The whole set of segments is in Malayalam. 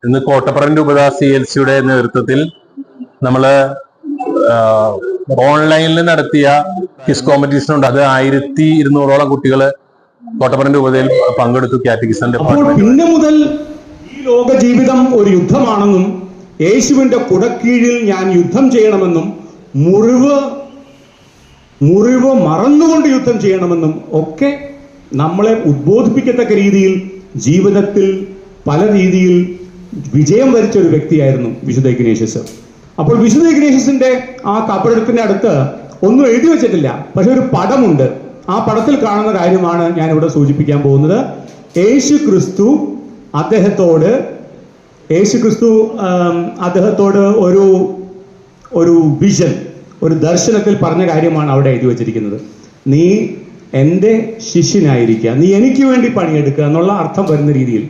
ഇന്ന് കോട്ടപ്പുറം രൂപത CLCയുടെ നേതൃത്വത്തിൽ നമ്മള് ഓൺലൈനിൽ നടത്തിയ ക്വിസ് കോമ്പറ്റീഷൻ ഉണ്ട്. അത് 1200ഓളം കുട്ടികൾ കോട്ടപ്പുറം രൂപതയിൽ പങ്കെടുത്തു. Catechism department. പിന്നെ മുതൽ ഈ ലോക ജീവിതം ഒരു യുദ്ധമാണെന്നും യേശുവിന്റെ കുടക്കീഴിൽ ഞാൻ യുദ്ധം ചെയ്യണമെന്നും മുറിവ് മറന്നുകൊണ്ട് യുദ്ധം ചെയ്യണമെന്നും ഒക്കെ നമ്മളെ ഉദ്ബോധിപ്പിക്കത്തക്ക രീതിയിൽ ജീവിതത്തിൽ പല രീതിയിൽ വിജയം വരിച്ച ഒരു വ്യക്തിയായിരുന്നു വിശുദ്ധ ഇഗ്നേഷ്യസ്. അപ്പോൾ വിശുദ്ധ ഇഗ്നേഷ്യസിന്റെ ആ കബറിടത്തിന്റെ അടുത്ത് ഒന്നും എഴുതി വെച്ചിട്ടില്ല, പക്ഷെ ഒരു പടമുണ്ട്. ആ പടത്തിൽ കാണുന്ന കാര്യമാണ് ഞാൻ ഇവിടെ സൂചിപ്പിക്കാൻ പോകുന്നത്. യേശു ക്രിസ്തു അദ്ദേഹത്തോട് ഒരു വിഷൻ, ഒരു ദർശനത്തിൽ പറഞ്ഞ കാര്യമാണ് അവിടെ എഴുതി വച്ചിരിക്കുന്നത്. നീ എൻ്റെ ശിഷ്യനായിരിക്കുക, നീ എനിക്ക് വേണ്ടി പണിയെടുക്കുക എന്നുള്ള അർത്ഥം വരുന്ന രീതിയിൽ.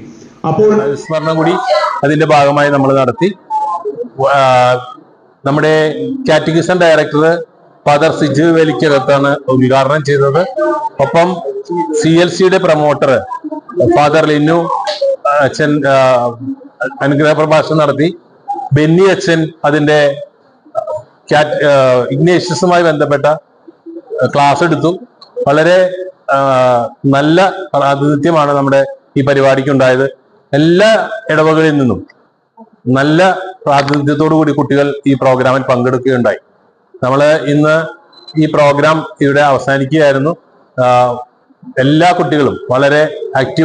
അപ്പോൾ സ്മരണം കൂടി അതിന്റെ ഭാഗമായി നമ്മൾ നടത്തി. നമ്മുടെ കാറ്റഗിസം ഡയറക്ടർ ഫാദർ സിജു വേലിക്കകത്താണ് ഉദ്ഘാടനം ചെയ്തത്. ഒപ്പം CLCയുടെ പ്രൊമോട്ടർ ഫാദർ ലിനു അച്ഛൻ അനുഗ്രഹ പ്രഭാഷണം നടത്തി. ബെന്നി അച്ഛൻ അതിന്റെ ഇഗ്നേഷ്യസുമായി ബന്ധപ്പെട്ട ക്ലാസ് എടുത്തു. വളരെ നല്ല പ്രാതിനിധ്യമാണ് നമ്മുടെ ഈ പരിപാടിക്ക് ഉണ്ടായത്. എല്ലാ ഇടവകളിൽ നിന്നും നല്ല പ്രാതിനിധ്യത്തോടു കൂടി കുട്ടികൾ ഈ പ്രോഗ്രാമിൽ പങ്കെടുക്കുകയുണ്ടായി. നമ്മൾ ഇന്ന് ഈ പ്രോഗ്രാം ഇവിടെ അവസാനിക്കുകയായിരുന്നു. എല്ലാ കുട്ടികളും വളരെ ആക്റ്റീവ്